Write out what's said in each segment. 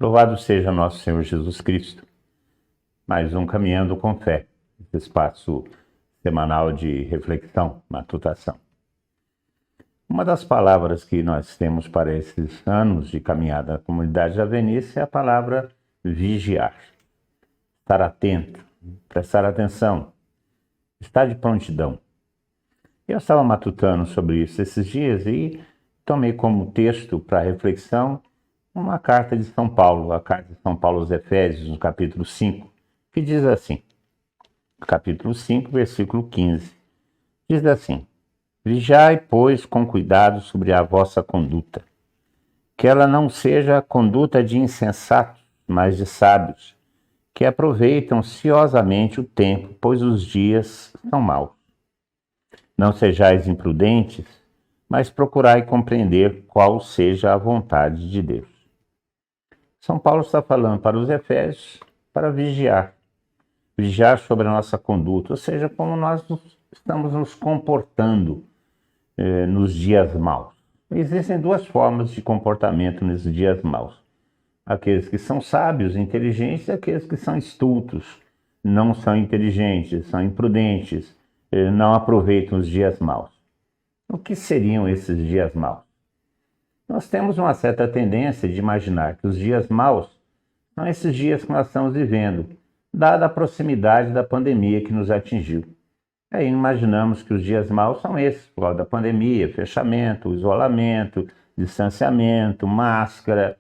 Louvado seja nosso Senhor Jesus Cristo. Mais um Caminhando com Fé, esse espaço semanal de reflexão, matutação. Uma das palavras que nós temos para esses anos de caminhada na comunidade da Venícia é a palavra vigiar. Estar atento, prestar atenção, estar de prontidão. Eu estava matutando sobre isso esses dias e tomei como texto para reflexão uma carta de São Paulo, a carta de São Paulo aos Efésios, no capítulo 5, que diz assim, capítulo 5, versículo 15, diz assim: Vigiai, pois, com cuidado sobre a vossa conduta, que ela não seja conduta de insensatos, mas de sábios, que aproveitam ociosamente o tempo, pois os dias são maus. Não sejais imprudentes, mas procurai compreender qual seja a vontade de Deus. São Paulo está falando para os Efésios para vigiar sobre a nossa conduta, ou seja, como nós estamos nos comportando nos dias maus. Existem duas formas de comportamento nesses dias maus. Aqueles que são sábios, inteligentes, e aqueles que são estultos, não são inteligentes, são imprudentes, não aproveitam os dias maus. O que seriam esses dias maus? Nós temos uma certa tendência de imaginar que os dias maus são esses dias que nós estamos vivendo, dada a proximidade da pandemia que nos atingiu. Aí imaginamos que os dias maus são esses, por causa da pandemia, fechamento, isolamento, distanciamento, máscara,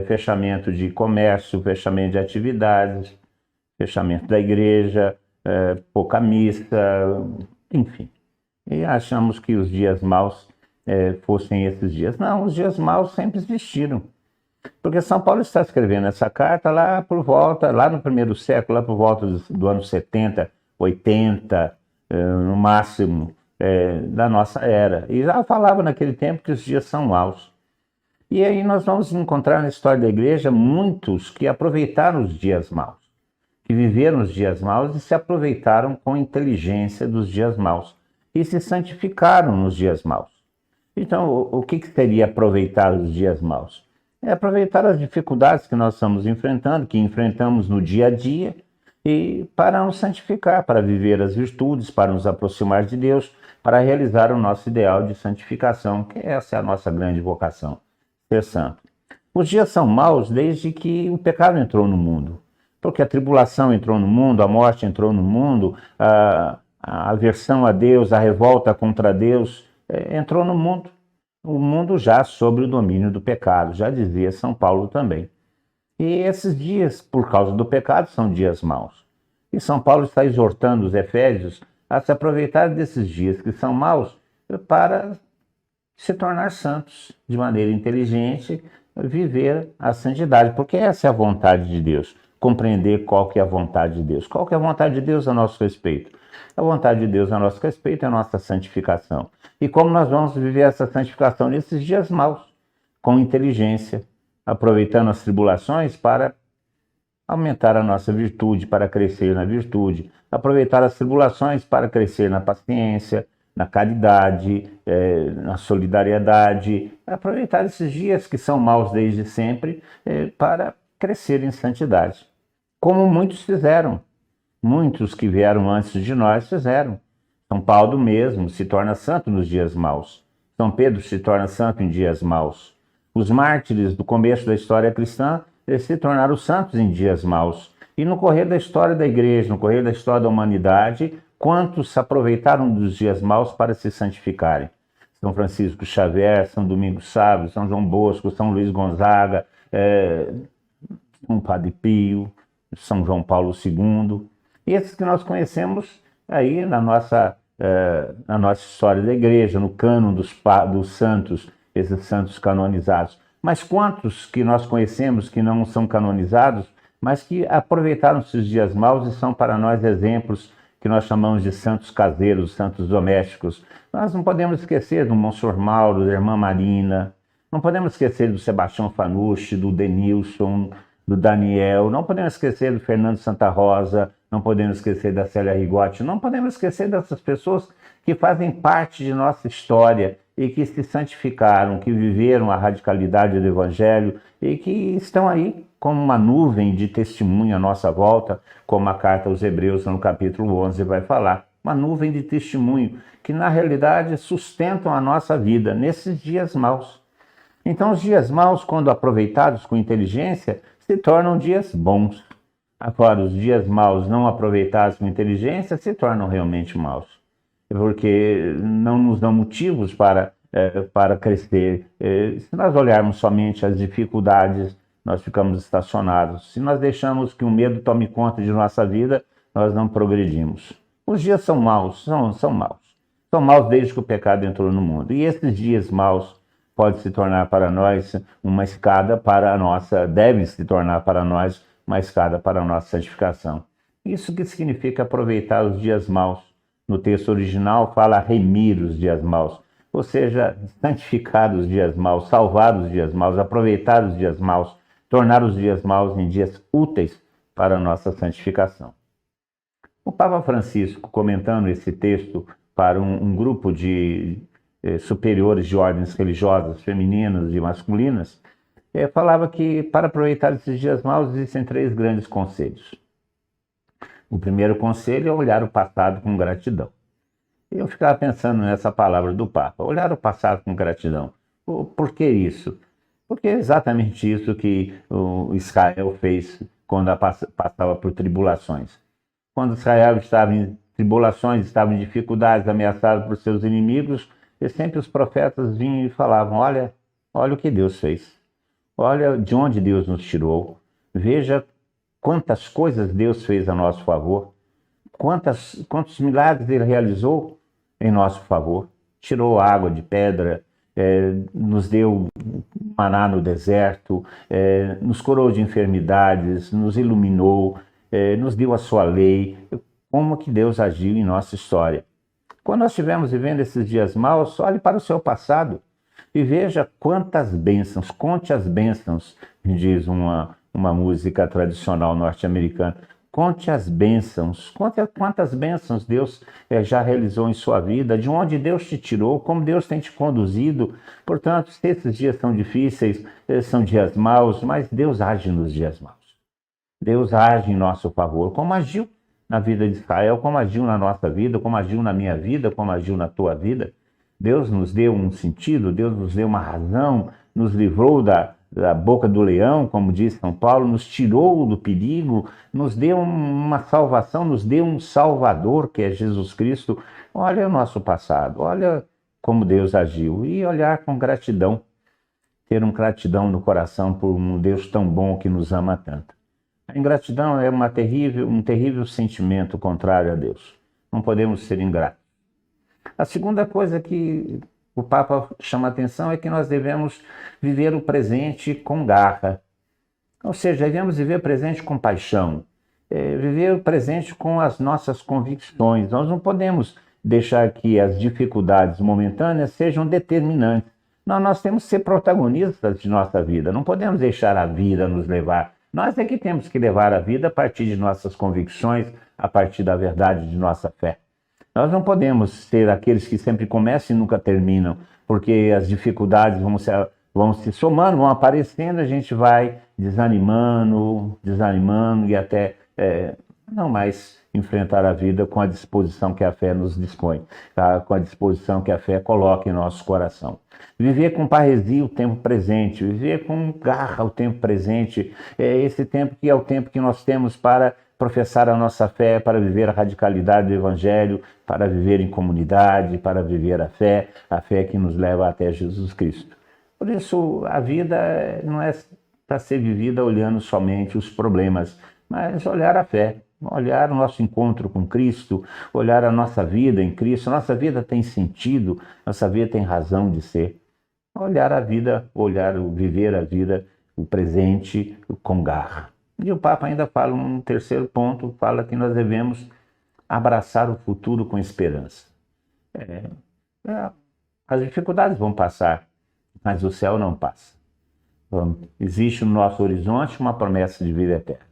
fechamento de comércio, fechamento de atividades, fechamento da igreja, pouca missa, enfim. E achamos que os dias maus fossem esses dias. Não, os dias maus sempre existiram. Porque São Paulo está escrevendo essa carta lá no primeiro século, lá por volta do ano 70, 80, no máximo, da nossa era. E já falava naquele tempo que os dias são maus. E aí nós vamos encontrar na história da igreja muitos que aproveitaram os dias maus, que viveram os dias maus e se aproveitaram com inteligência dos dias maus e se santificaram nos dias maus. Então, o que seria aproveitar os dias maus? É aproveitar as dificuldades que nós estamos enfrentando, que enfrentamos no dia a dia, e para nos santificar, para viver as virtudes, para nos aproximar de Deus, para realizar o nosso ideal de santificação, que essa é a nossa grande vocação, ser santo. Os dias são maus desde que o pecado entrou no mundo, porque a tribulação entrou no mundo, a morte entrou no mundo, a aversão a Deus, a revolta contra Deus, entrou no mundo. O mundo já sob o domínio do pecado, já dizia São Paulo também. E esses dias, por causa do pecado, são dias maus. E São Paulo está exortando os Efésios a se aproveitar desses dias que são maus para se tornar santos de maneira inteligente, viver a santidade, porque essa é a vontade de Deus, compreender qual que é a vontade de Deus. Qual que é a vontade de Deus a nosso respeito? A vontade de Deus a nosso respeito é a nossa santificação. E como nós vamos viver essa santificação nesses dias maus? Com inteligência, aproveitando as tribulações para aumentar a nossa virtude, para crescer na virtude, aproveitar as tribulações para crescer na paciência, na caridade, na solidariedade, aproveitar esses dias que são maus desde sempre para crescer em santidade. Como muitos fizeram. Muitos que vieram antes de nós fizeram. São Paulo mesmo se torna santo nos dias maus. São Pedro se torna santo em dias maus. Os mártires do começo da história cristã se tornaram santos em dias maus. E no correr da história da igreja, no correr da história da humanidade, quantos se aproveitaram dos dias maus para se santificarem? São Francisco Xavier, São Domingos Sábio, São João Bosco, São Luís Gonzaga, São Padre Pio, São João Paulo II. Esses que nós conhecemos aí na nossa história da igreja, no cânon dos santos, esses santos canonizados. Mas quantos que nós conhecemos que não são canonizados, mas que aproveitaram esses dias maus e são para nós exemplos que nós chamamos de santos caseiros, santos domésticos. Nós não podemos esquecer do Monsenhor Mauro, da Irmã Marina, não podemos esquecer do Sebastião Fanucci, do Denilson, do Daniel, não podemos esquecer do Fernando Santa Rosa, não podemos esquecer da Célia Rigotti, não podemos esquecer dessas pessoas que fazem parte de nossa história e que se santificaram, que viveram a radicalidade do Evangelho e que estão aí como uma nuvem de testemunho à nossa volta, como a carta aos Hebreus, no capítulo 11, vai falar. Uma nuvem de testemunho que, na realidade, sustentam a nossa vida nesses dias maus. Então, os dias maus, quando aproveitados com inteligência, se tornam dias bons. Agora, os dias maus não aproveitados com inteligência se tornam realmente maus, porque não nos dão motivos para crescer. Se nós olharmos somente as dificuldades, nós ficamos estacionados. Se nós deixamos que o medo tome conta de nossa vida, nós não progredimos. Os dias são maus, são maus. São maus desde que o pecado entrou no mundo. E esses dias maus podem se tornar para nós uma escada para a nossa, deve se tornar para nós uma escada para a nossa santificação. Isso que significa aproveitar os dias maus. No texto original fala remir os dias maus, ou seja, santificar os dias maus, salvar os dias maus, aproveitar os dias maus, tornar os dias maus em dias úteis para a nossa santificação. O Papa Francisco, comentando esse texto para um grupo de superiores de ordens religiosas, femininas e masculinas, falava que para aproveitar esses dias maus existem 3 grandes conselhos. O primeiro conselho é olhar o passado com gratidão. Eu ficava pensando nessa palavra do Papa, olhar o passado com gratidão. Por que isso? Porque é exatamente isso que o Israel fez quando passava por tribulações. Quando Israel estava em tribulações, estava em dificuldades, ameaçado por seus inimigos, e sempre os profetas vinham e falavam, olha o que Deus fez. Olha de onde Deus nos tirou. Veja quantas coisas Deus fez a nosso favor. Quantos milagres Ele realizou em nosso favor. Tirou água de pedra, nos deu maná no deserto, nos curou de enfermidades, nos iluminou, nos deu a sua lei. Como que Deus agiu em nossa história. Quando nós estivermos vivendo esses dias maus, olhe para o seu passado e veja quantas bênçãos, conte as bênçãos, diz uma música tradicional norte-americana. Conte as bênçãos, conte quantas bênçãos Deus já realizou em sua vida, de onde Deus te tirou, como Deus tem te conduzido. Portanto, se esses dias são difíceis, são dias maus, mas Deus age nos dias maus. Deus age em nosso favor, como agiu na vida de Israel, como agiu na nossa vida, como agiu na minha vida, como agiu na tua vida. Deus nos deu um sentido, Deus nos deu uma razão, nos livrou da boca do leão, como diz São Paulo, nos tirou do perigo, nos deu uma salvação, nos deu um Salvador, que é Jesus Cristo. Olha o nosso passado, olha como Deus agiu, e olhar com gratidão, ter uma gratidão no coração por um Deus tão bom que nos ama tanto. A ingratidão é um terrível sentimento contrário a Deus. Não podemos ser ingratos. A segunda coisa que o Papa chama a atenção é que nós devemos viver o presente com garra. Ou seja, devemos viver o presente com paixão, viver o presente com as nossas convicções. Nós não podemos deixar que as dificuldades momentâneas sejam determinantes. Não, nós temos que ser protagonistas de nossa vida, não podemos deixar a vida nos levar. Nós é que temos que levar a vida a partir de nossas convicções, a partir da verdade de nossa fé. Nós não podemos ser aqueles que sempre começam e nunca terminam, porque as dificuldades vão se somando, vão aparecendo, a gente vai desanimando e até não mais enfrentar a vida com a disposição que a fé nos dispõe, tá? Com a disposição que a fé coloca em nosso coração. Viver com parresia o tempo presente, viver com garra o tempo presente, esse tempo que é o tempo que nós temos para professar a nossa fé, para viver a radicalidade do Evangelho, para viver em comunidade, para viver a fé que nos leva até Jesus Cristo. Por isso, a vida não é para ser vivida olhando somente os problemas, mas olhar a fé, olhar o nosso encontro com Cristo, olhar a nossa vida em Cristo. Nossa vida tem sentido, nossa vida tem razão de ser. Olhar a vida, viver a vida, o presente com garra. E o Papa ainda fala, um terceiro ponto, fala que nós devemos abraçar o futuro com esperança. As dificuldades vão passar, mas o céu não passa. Existe no nosso horizonte uma promessa de vida eterna.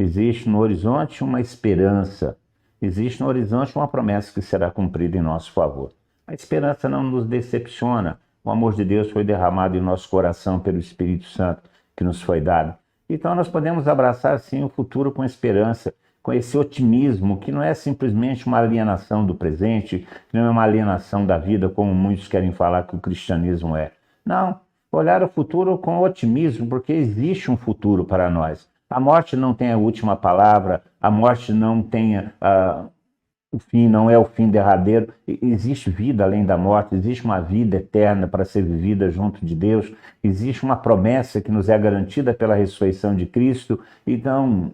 Existe no horizonte uma esperança. Existe no horizonte uma promessa que será cumprida em nosso favor. A esperança não nos decepciona. O amor de Deus foi derramado em nosso coração pelo Espírito Santo que nos foi dado. Então nós podemos abraçar sim o futuro com esperança, com esse otimismo que não é simplesmente uma alienação do presente, que não é uma alienação da vida, como muitos querem falar que o cristianismo é. Não, olhar o futuro com otimismo, porque existe um futuro para nós. A morte não tem a última palavra, a morte não tem o fim, não é o fim derradeiro. Existe vida além da morte, existe uma vida eterna para ser vivida junto de Deus, existe uma promessa que nos é garantida pela ressurreição de Cristo. Então,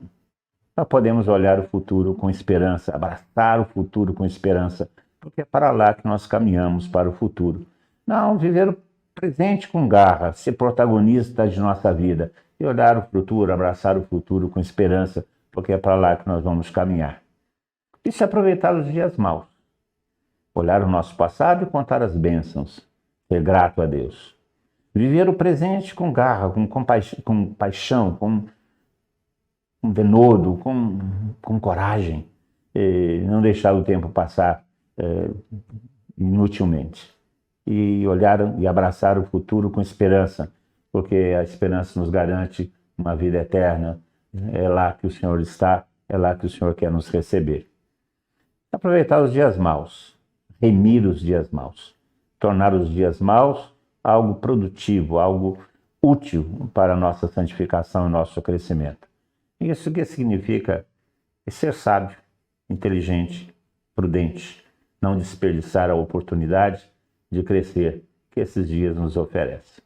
nós podemos olhar o futuro com esperança, abraçar o futuro com esperança, porque é para lá que nós caminhamos para o futuro. Não, viver o presente com garra, ser protagonista de nossa vida e olhar o futuro, abraçar o futuro com esperança, porque é para lá que nós vamos caminhar. E se aproveitar os dias maus, olhar o nosso passado e contar as bênçãos, ser grato a Deus. Viver o presente com garra, com paixão, com denodo, com coragem, e não deixar o tempo passar inutilmente. E olhar e abraçar o futuro com esperança, porque a esperança nos garante uma vida eterna. É lá que o Senhor está, é lá que o Senhor quer nos receber. Aproveitar os dias maus, remir os dias maus, tornar os dias maus algo produtivo, algo útil para a nossa santificação e nosso crescimento. Isso que significa ser sábio, inteligente, prudente, não desperdiçar a oportunidade de crescer que esses dias nos oferecem.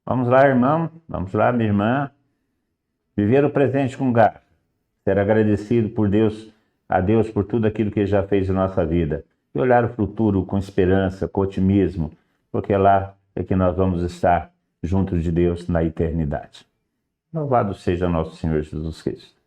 Vamos lá, irmão, vamos lá, minha irmã, viver o presente com garra, ser agradecido por Deus, a Deus por tudo aquilo que Ele já fez em nossa vida e olhar o futuro com esperança, com otimismo, porque lá é que nós vamos estar juntos de Deus na eternidade. Louvado seja nosso Senhor Jesus Cristo.